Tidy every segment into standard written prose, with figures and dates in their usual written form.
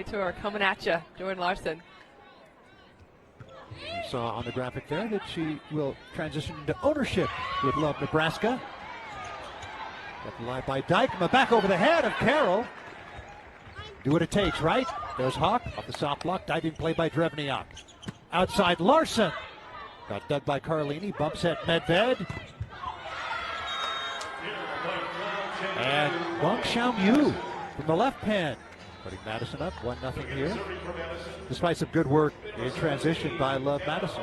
Tour coming at you, Jordan Larson. You saw on the graphic there that she will transition into ownership with Love Nebraska. Got the line by Dykema, back over the head of Carroll. Do what it takes, right? There's Hawk off the soft block, diving play by Drevniak. Outside Larson. Got dug by Carlini, bumps at Medved. And Wang Xiaomu from the left pin. Putting Madison up, 1-0 here. Despite some good work in transition by Love Madison.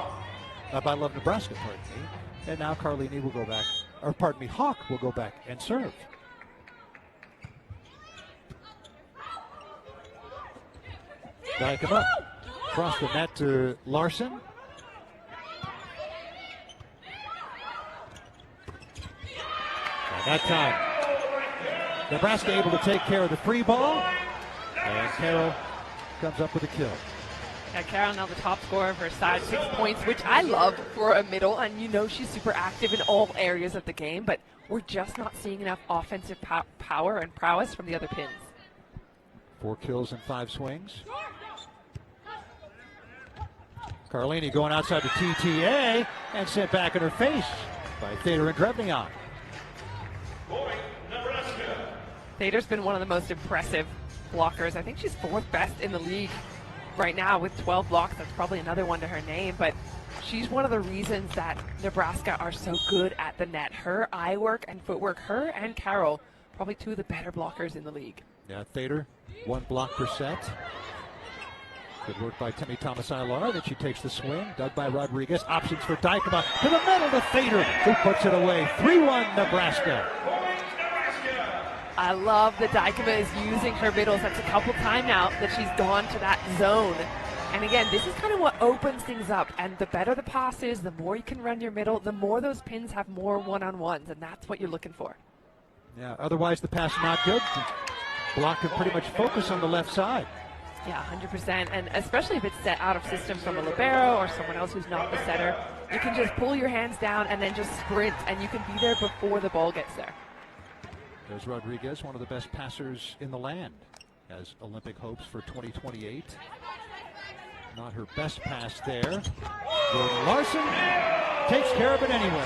By Love Nebraska, pardon me. And now Carlini will go back, or pardon me, Hawk will go back and serve. Dyke up. Across the net to Larson. And that time, Nebraska able to take care of the free ball. And Carroll comes up with a kill. Yeah, Carroll now the top scorer of her side, 6 points, which I love for a middle. And you know she's super active in all areas of the game, but we're just not seeing enough offensive power and prowess from the other pins. 4 kills and 5 swings. Carlini going outside the TTA and sent back in her face by Thader and Drevniak. Thader's been one of the most impressive blockers. I think she's 4th best in the league right now with 12 blocks. That's probably another one to her name, but she's one of the reasons that Nebraska are so good at the net. Her eye work and footwork, her and Carroll, probably 2 of the better blockers in the league. Yeah, Thader, 1 block per set. Good work by Timmy Thomas-Ilar. Then she takes the swing. Dug by Rodriguez. Options for Dykema. To the middle to Thader, who puts it away. 3-1 Nebraska. I love that Dykema is using her middles. That's a couple times now that she's gone to that zone. And again, this is kind of what opens things up. And the better the pass is, the more you can run your middle, the more those pins have more one-on-ones. And that's what you're looking for. Yeah, otherwise the pass not good. Block can pretty much focus on the left side. Yeah, 100%. And especially if it's set out of system from a libero or someone else who's not the setter, you can just pull your hands down and then just sprint, and you can be there before the ball gets there. There's Rodriguez, one of the best passers in the land. Has Olympic hopes for 2028. Not her best pass there. Jordan Larson takes care of it anyway.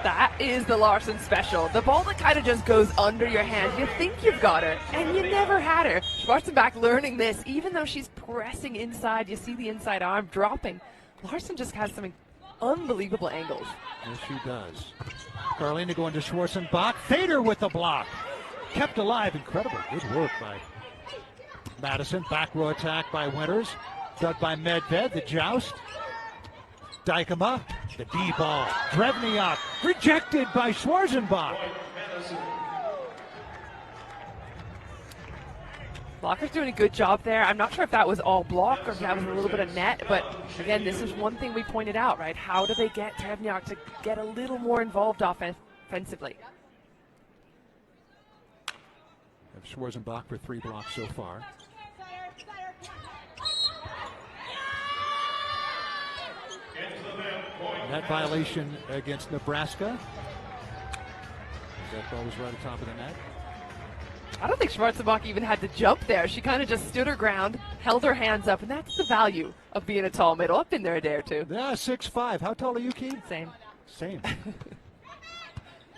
That is the Larson special. The ball that kind of just goes under your hand. You think you've got her, and you never had her. Schwarzenbach learning this, even though she's pressing inside. You see the inside arm dropping. Larson just has some unbelievable angles. Yes, she does. Carlini going to Schwarzenbach. Thader with the block. Kept alive. Incredible. Good work by Madison. Back row attack by Winters. Dug by Medved. The joust. Dykema. The D ball. Drevniak. Rejected by Schwarzenbach. Blocker's doing a good job there. I'm not sure if that was all block or if that was a little bit of net, but again, this is one thing we pointed out, right? How do they get Drevniak to get a little more involved offensively? Schwarzenbach for 3 blocks so far. Net violation against Nebraska. That ball was right at the top of the net. I don't think Schwarzenbach even had to jump there. She kind of just stood her ground, held her hands up, and that's the value of being a tall middle. I've been there a day or two. Yeah, 6'5". How tall are you, Keith? Same. Same.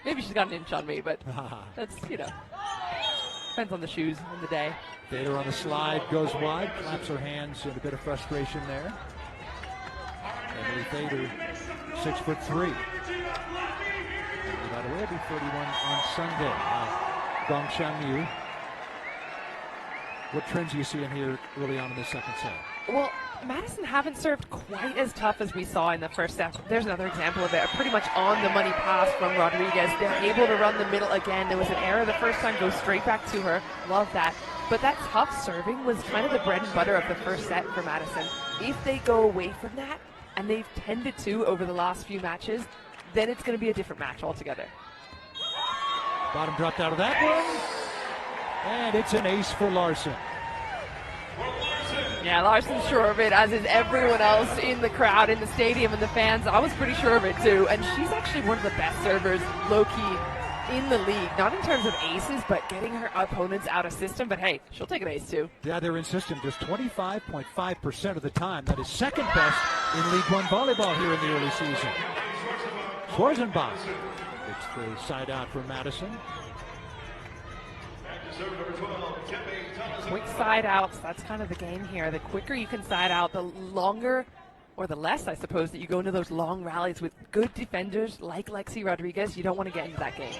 Maybe she's got an inch on me, but that's, depends on the shoes and the day. Thader on the slide, goes wide, claps her hands in a bit of frustration there. Emily Thader, 6'3". By the way, it'll be 31 on Sunday. Gong Xiangyu. What trends are you seeing here early on in the second set? Well, Madison haven't served quite as tough as we saw in the first set. There's another example of it. A pretty much on-the-money pass from Rodriguez. They're able to run the middle again. There was an error the first time, goes straight back to her. Love that. But that tough serving was kind of the bread and butter of the first set for Madison. If they go away from that, and they've tended to over the last few matches, then it's going to be a different match altogether. Bottom dropped out of that one. And it's an ace for Larson. Yeah, Larson's sure of it, as is everyone else in the crowd, in the stadium, and the fans. I was pretty sure of it, too. And she's actually one of the best servers, low-key, in the league, not in terms of aces, but getting her opponents out of system. But hey, she'll take an ace too. Yeah, they're in system just 25.5% of the time. That is second best in League One volleyball here in the early season. Schwarzenbach. It's the side out for Madison. Quick side outs, that's kind of the game here. The quicker you can side out, the longer, or the less, I suppose, that you go into those long rallies with good defenders like Lexi Rodriguez. You don't want to get into that game.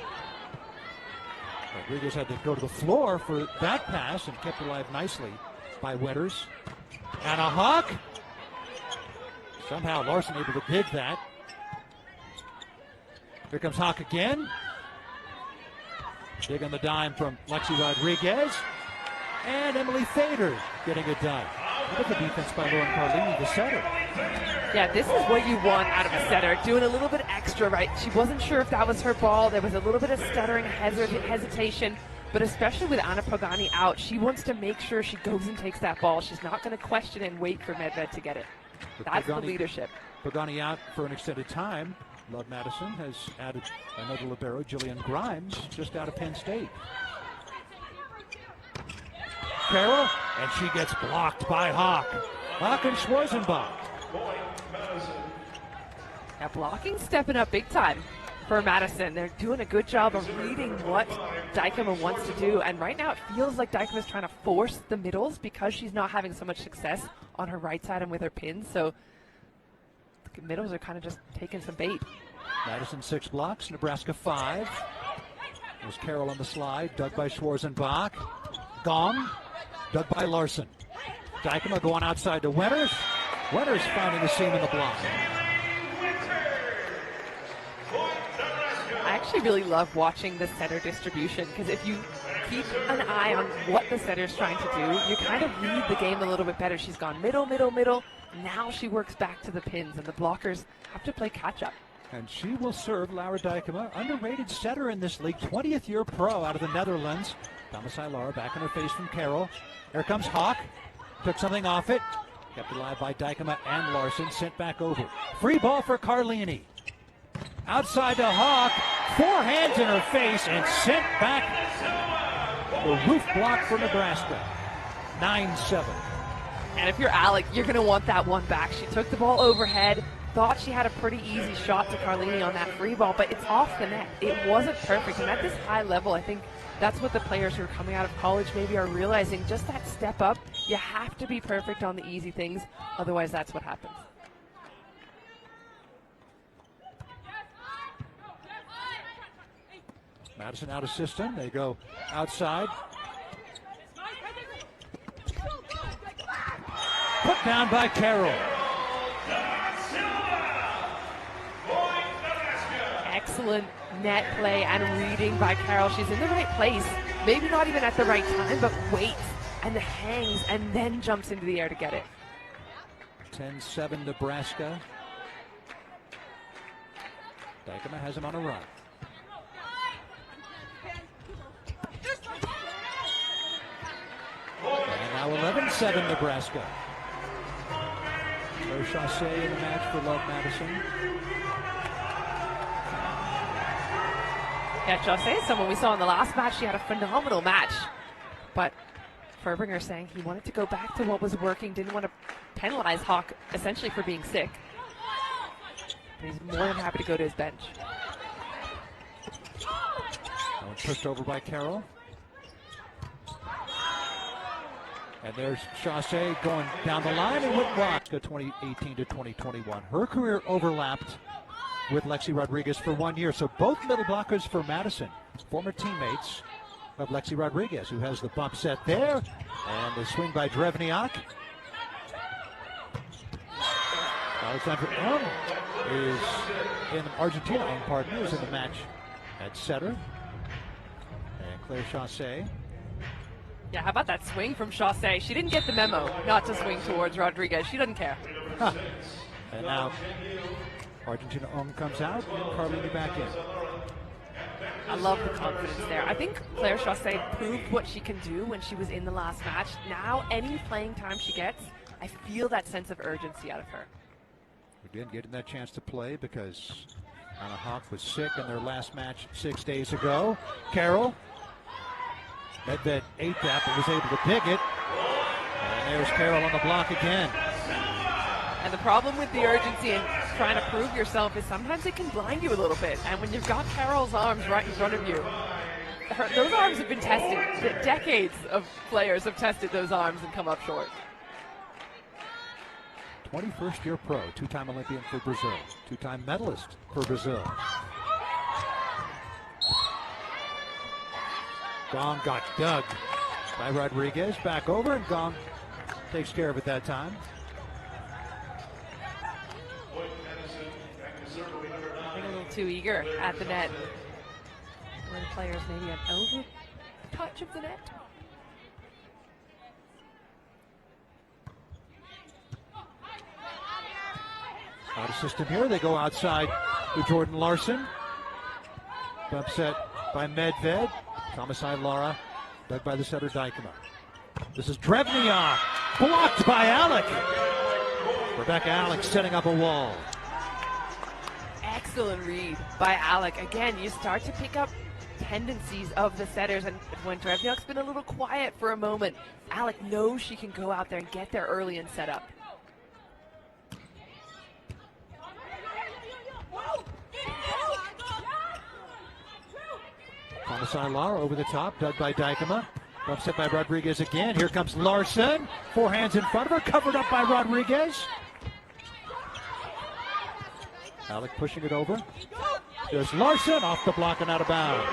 Rodriguez had to go to the floor for that pass and kept alive nicely by Winters. And a hawk. Somehow Larson able to dig that. Here comes Hawk again. Dig on the dime from Lexi Rodriguez. And Emily Fader getting it done. Look at the defense by Lauren Carlini, the setter. Yeah, this is what you want out of a setter. Doing a little bit extra, right? She wasn't sure if that was her ball. There was a little bit of stuttering, hesitation. But especially with Anna Pagani out, she wants to make sure she goes and takes that ball. She's not going to question it and wait for Medved to get it. That's the leadership. Pagani out for an extended time. LOVB Madison has added another libero, Jillian Grimes, just out of Penn State. Carroll, and she gets blocked by Hawk. Hawk and Schwarzenbach. Yeah, blocking stepping up big time for Madison. They're doing a good job of reading what Dykema wants to do. And right now it feels like Dykema is trying to force the middles because she's not having so much success on her right side and with her pins. So the middles are kind of just taking some bait. Madison 6 blocks, Nebraska 5. There's Carroll on the slide, dug by Schwarzenbach. Gong, dug by Larson. Dykema going outside to Winters. Winters finding the seam in the block. I actually really love watching the setter distribution because if you keep an eye on what the setter's trying to do, you kind of read the game a little bit better. She's gone middle, middle, middle. Now she works back to the pins, and the blockers have to play catch-up. And she will serve Laura Dykema, underrated setter in this league, 20th year pro out of the Netherlands. Thomas Ilar back in her face from Carroll. Here comes Hawk. Took something off it. Kept alive by Dykema and Larson. Sent back over. Free ball for Carlini. Outside to Hawk. 4 hands in her face and sent back. The roof block for Nebraska. 9-7. And if you're Alec, you're going to want that one back. She took the ball overhead. Thought she had a pretty easy shot to Carlini on that free ball, but it's off the net. It wasn't perfect. And at this high level, I think that's what the players who are coming out of college maybe are realizing. Just that step up, you have to be perfect on the easy things. Otherwise, that's what happens. Madison out of system. They go outside. Put down by Carroll. Excellent net play and reading by Carroll. She's in the right place. Maybe not even at the right time, but waits and hangs and then jumps into the air to get it. 10-7 Nebraska. Dykema has him on a run. And now 11-7 Nebraska. No Chassé in the match for LOVB Madison. Yeah, Chassé is someone we saw in the last match. She had a phenomenal match. But Furbringer saying he wanted to go back to what was working, didn't want to penalize Hawk essentially for being sick. But he's more than happy to go to his bench. That one pushed over by Carroll. And there's Chassé going down the line and went wide. 2018 to 2021. Her career overlapped with Lexi Rodriguez for 1 year. So both middle blockers for Madison, former teammates of Lexi Rodriguez, who has the bump set there. And the swing by Drevniak. Alexandra Ung is in Argentina, is in the match at setter. And Claire Chassé. Yeah, how about that swing from Chassé? She didn't get the memo not to swing towards Rodriguez. She doesn't care. Huh. And now Argentina comes out and Carlini back in. I love the confidence there. I think Claire Chassé proved what she can do when she was in the last match. Now, any playing time she gets, I feel that sense of urgency out of her. We didn't get that chance to play because Anna Hawk was sick in their last match 6 days ago. Carroll. Medved ate that, but was able to dig it. And there's Carroll on the block again. And the problem with the urgency and trying to prove yourself is sometimes it can blind you a little bit. And when you've got Carroll's arms right in front of you, those arms have been tested. Decades of players have tested those arms and come up short. 21st year pro, two-time Olympian for Brazil, two-time medalist for Brazil. Gong got dug by Rodriguez. Back over, and Gong takes care of it that time. Being a little too eager at the net. Where the players maybe an over touch of the net. Out of system here, they go outside to Jordan Larson. Upset by Medved. Tomasai Lara, dug by the setter Dykema. This is Drevniak, blocked by Alec. Rebecca Alec setting up a wall. Excellent read by Alec. Again, you start to pick up tendencies of the setters, and when Drevniak's been a little quiet for a moment, Alec knows she can go out there and get there early and set up. Tomasai Lara over the top, dug by Dykema. Upset by Rodriguez again. Here comes Larson. Four hands in front of her, covered up by Rodriguez. Alec pushing it over. There's Larson off the block and out of bounds.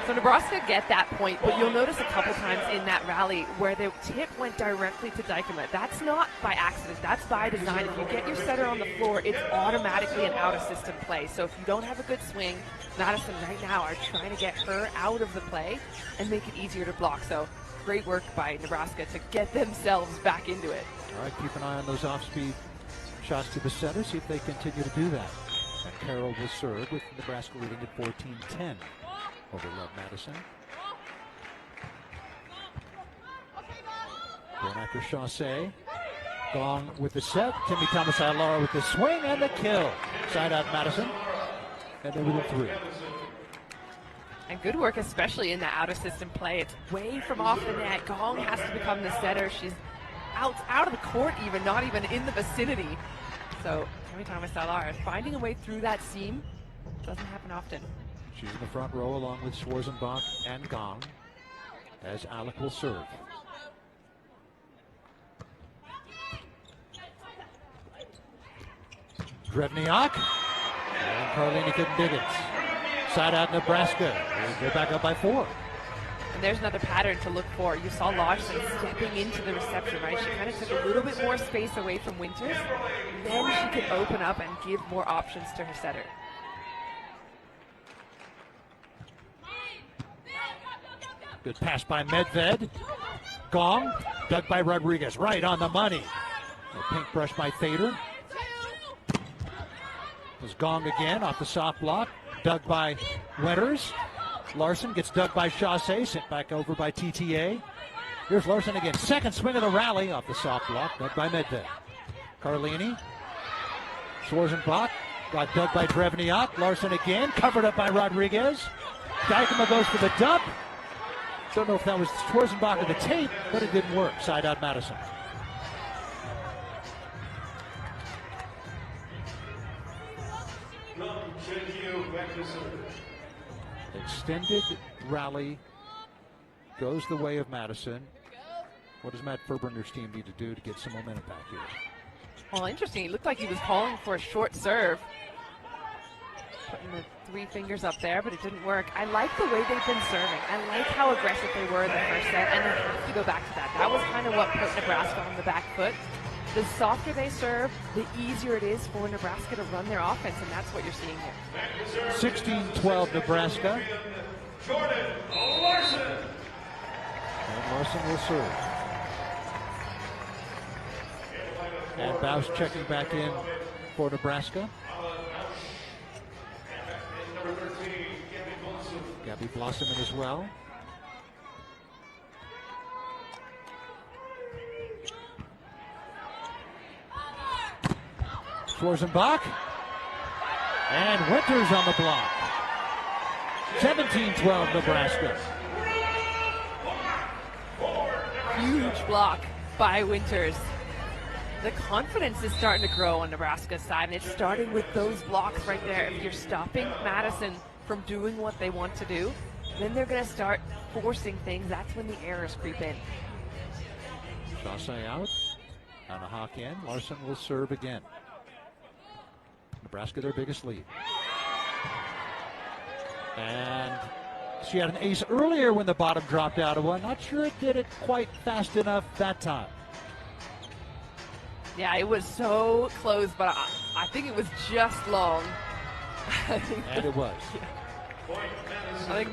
So Nebraska get that point, but you'll notice a couple times in that rally where the tip went directly to Dykema. That's not by accident, that's by design. If you get your setter on the floor, it's automatically an out-of-system play. So if you don't have a good swing, Madison right now are trying to get her out of the play and make it easier to block. So great work by Nebraska to get themselves back into it. All right, keep an eye on those off-speed shots to the setter, see if they continue to do that. And Carroll will serve with Nebraska leading at 14-10 over Love Madison. Going after Chaussee. Gong with the set. Timmy Tomasai Lara with the swing and the kill. Side out Madison. And then with a three. And good work, especially in the out-of-system play. It's way from off the net. Gong has to become the setter. She's out of the court even, not even in the vicinity. So Timmy Tomasai Lara is finding a way through that seam. Doesn't happen often. She's in the front row along with Schwarzenbach and Gong as Alec will serve. Drevniak. And Carlini couldn't dig it. Side out Nebraska. They're back up by 4. And there's another pattern to look for. You saw Larson stepping into the reception, right? She kind of took a little bit more space away from Winters. Then she could open up and give more options to her setter. Good pass by Medved. Gong, dug by Rodriguez, right on the money. A pink brush by Thader. There's Gong again off the soft block, dug by Winters. Larson gets dug by Chaussee, sent back over by TTA. Here's Larson again, second swing of the rally off the soft block, dug by Medved. Carlini, Schwarzenbach, got dug by Drevniak. Larson again, covered up by Rodriguez. Dykema goes for the dump. Don't know if that was Schwarzenbach or the tape, but it didn't work. Side out Madison. Extended rally goes the way of Madison. What does Matt Ferbringer's team need to do to get some momentum back here? Well, interesting. It looked like he was calling for a short serve. Putting the 3 fingers up there, but it didn't work. I like the way they've been serving. I like how aggressive they were in the first set, and they have to go back to that. That was kind of what put Nebraska on the back foot. The softer they serve, the easier it is for Nebraska to run their offense, and that's what you're seeing here. 16-12 Nebraska. Jordan Larson. And Larson will serve. And Baus checking back in for Nebraska. Gabby Blossom in as well. Schwarzenbach. And Winters on the block. 17-12 Nebraska. Huge block by Winters. The confidence is starting to grow on Nebraska's side, and it's starting with those blocks right there. If you're stopping Madison from doing what they want to do, then they're going to start forcing things. That's when the errors creep in. Chaussee out. On a hawk in. Larson will serve again. Nebraska their biggest lead. And she had an ace earlier when the bottom dropped out of one. Not sure it did it quite fast enough that time. Yeah, it was so close, but I think it was just long. And it was. I think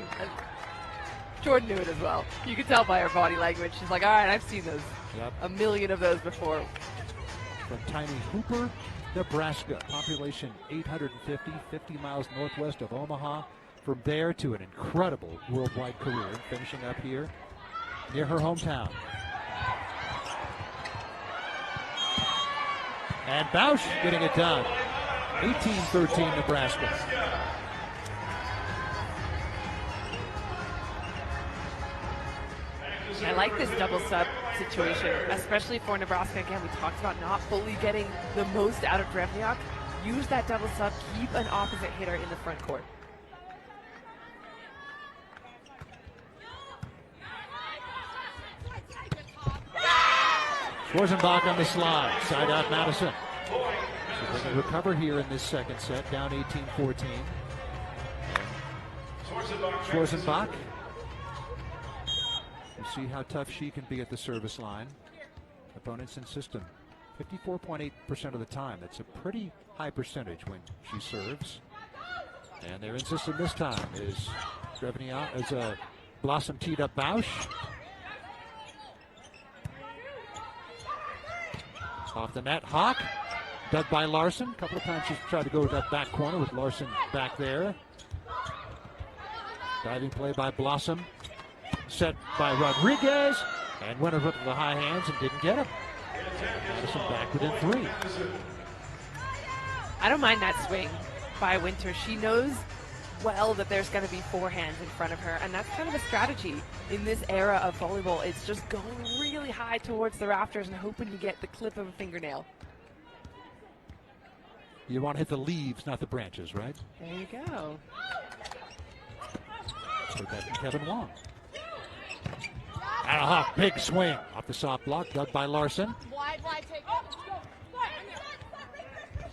Jordan knew it as well. You could tell by her body language. She's like, all right, I've seen those. Yep. A million of those before. From tiny Hooper, Nebraska. Population 850, 50 miles northwest of Omaha. From there to an incredible worldwide career, finishing up here near her hometown. And Bausch getting it done. 18-13 Nebraska. I like this double sub situation, especially for Nebraska. Again, we talked about not fully getting the most out of Drevniak. Use that double sub, keep an opposite hitter in the front court. Schwarzenbach on the slide. Side out Madison. So they can recover here in this second set, down 18-14. Schwarzenbach. You see how tough she can be at the service line. Opponents insist on 54.8% of the time. That's a pretty high percentage when she serves. And their insistent this time is Drevniak as a Blossom teed up Bausch. Off the net, Hawk, dug by Larson. A couple of times she's tried to go to that back corner with Larson back there. Diving play by Blossom. Set by Rodriguez. And went over to the high hands and didn't get him. Madison back within 3. I don't mind that swing by Winter. She knows well that there's going to be 4 hands in front of her, and that's kind of a strategy in this era of volleyball. It's just going really high towards the rafters and hoping you get the clip of a fingernail. You want to hit the leaves, not the branches, right? There you go. So that from Kevin Wong. And a Hawk, big swing off the soft block, dug by Larson. Wide, take it.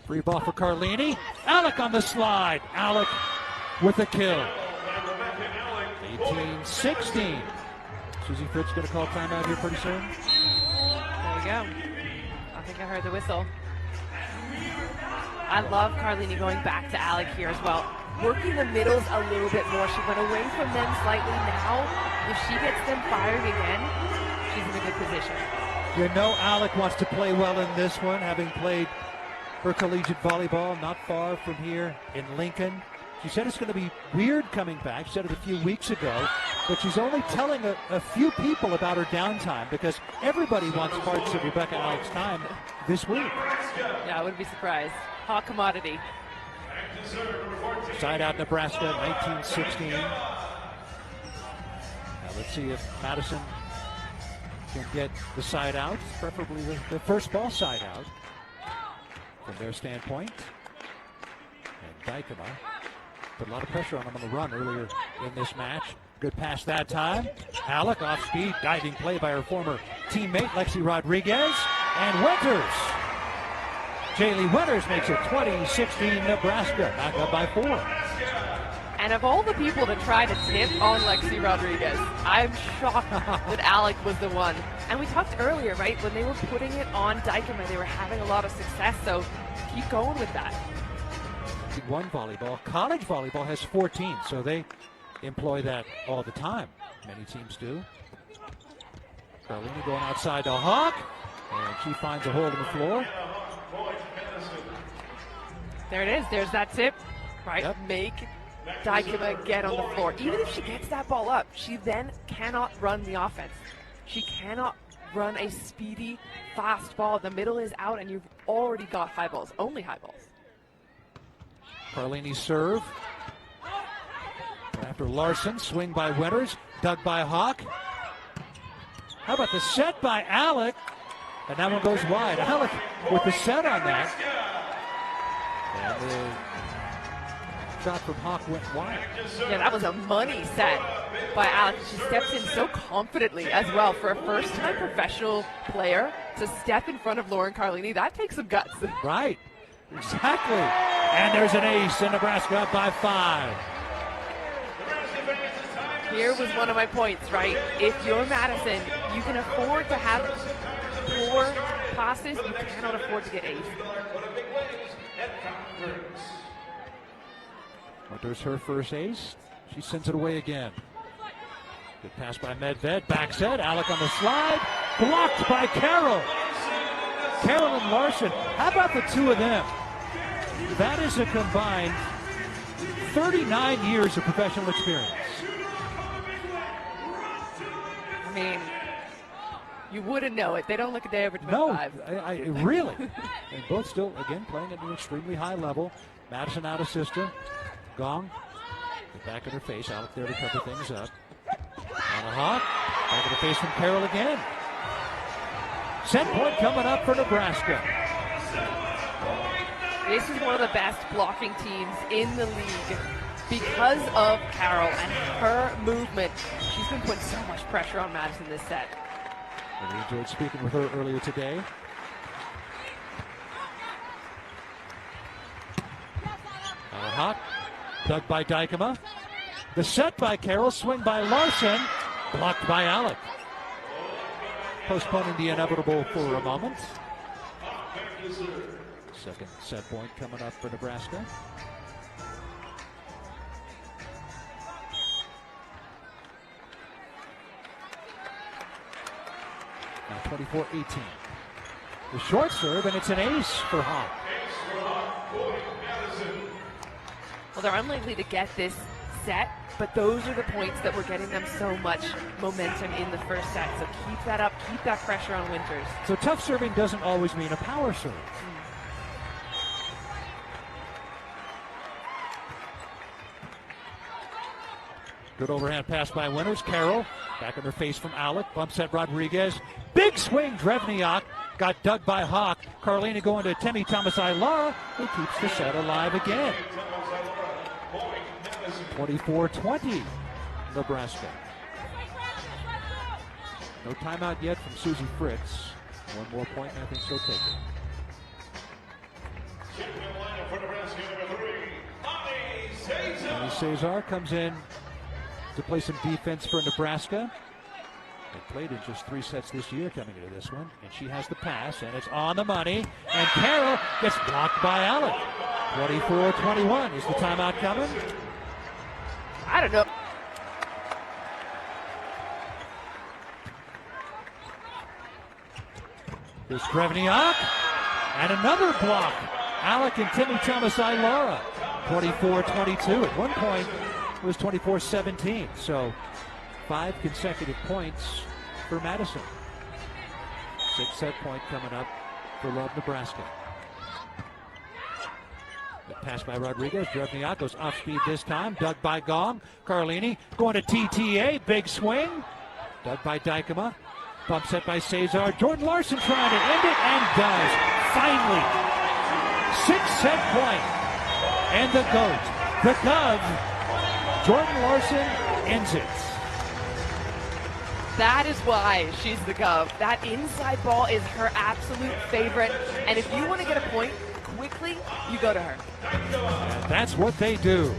Free ball for Carlini. Alec on the slide. Alec with a kill. 18-16. Susie Fritz going to call timeout here pretty soon. There you go. I think I heard the whistle. I love Carlini going back to Alec here as well. Working the middles a little bit more. She went away from them slightly. Now, if she gets them firing again, she's in a good position. You know Alec wants to play well in this one, having played her collegiate volleyball not far from here in Lincoln. She said it's going to be weird coming back. She said it a few weeks ago, but she's only telling a few people about her downtime because everybody wants parts of Rebecca Alec's time this week. Yeah, I wouldn't be surprised. Hot commodity. Side out Nebraska, 19-16. Now let's see if Madison can get the side out, preferably the first ball side out from their standpoint. And Dykema put a lot of pressure on him on the run earlier in this match. Good pass that time. Alec off speed, diving play by her former teammate Lexi Rodriguez. And Winters. Jaylee Winters makes it 20-16 Nebraska, back up by 4. And of all the people to try to tip on Lexi Rodriguez, I'm shocked that Alec was the one. And we talked earlier, right, when they were putting it on Dykema, they were having a lot of success, so keep going with that. League One volleyball, college volleyball has 14, so they employ that all the time. Many teams do. Carlini going outside to Hawk, and she finds a hole in the floor. There it is. There's that tip, right? Yep. Make Dykema get on the floor. Even if she gets that ball up, she then cannot run the offense. She cannot run a speedy, fast ball. The middle is out, and you've already got high balls, only high balls. Carlini serve. After Larson, swing by Winters, dug by Hawk. How about the set by Alec? And that one goes wide. Alec with the set on that. And the shot from Hawk went wide. Yeah, that was a money set by Alec. She steps in so confidently as well for a first-time professional player to step in front of Lauren Carlini. That takes some guts. Right, exactly. And there's an ace, and Nebraska up by 5. Here was one of my points, right? If you're Madison, you can afford to have poor passes. You cannot afford to get ace. Well, there's her first ace. She sends it away again. Good pass by Medved. Back set. Alec on the slide. Blocked by Carroll. Carroll and Larson. How about the two of them? That is a combined 39 years of professional experience. I mean, you wouldn't know it. They don't look a day over 25. No, I really. And both still, again, playing at an extremely high level. Madison out assist her. Gong. Get back in her face. Alec there to cover things up. On a Hawk. Back in the face from Carroll again. Set point coming up for Nebraska. This is one of the best blocking teams in the league because of Carroll and her movement. She's been putting so much pressure on Madison this set. And we enjoyed speaking with her earlier today. On a Hawk. Dug by Dykema. The set by Carroll, swing by Larson, blocked by Alec. Postponing the inevitable for a moment. Second set point coming up for Nebraska. Now 24-18. The short serve, and it's an ace for Hawk. Well, they're unlikely to get this set, but those are the points that were getting them so much momentum in the first set. So keep that up, keep that pressure on Winters. So tough serving doesn't always mean a power serve. Good overhand pass by Winters. Carroll back in her face from Alec. Bumps at Rodriguez. Big swing, Drevniak. Got dug by Hawk. Carlini going to Timmy Thomas-Ailara, who keeps the set alive again. 24-20, Nebraska. No timeout yet from Susie Fritz. One more point, and I think she'll take it. Annie Cesar comes in to play some defense for Nebraska. They played in just 3 sets this year coming into this one. And she has the pass, and it's on the money. And Carroll gets blocked by Alec. 24-21. Is the timeout coming? I don't know. Here's Drevniak. And another block. Alec and Timmy Thomas-Ailara. 24-22. At one point, it was 24-17. So 5 consecutive points for Madison. 6-set point coming up for Love, Nebraska. The pass by Rodriguez. Drevniak goes off speed this time. Dug by Gong. Carlini going to TTA. Big swing. Dug by Dykema. Bump set by Cesar. Jordan Larson trying to end it and does. Finally. 6-set point. And the GOAT, the Gov, Jordan Larson ends it. That is why she's the Gov. That inside ball is her absolute favorite. And if you want to get a point quickly, you go to her. And that's what they do.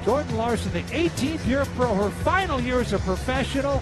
Jordan Larson, the 18th year pro, her final year as a professional.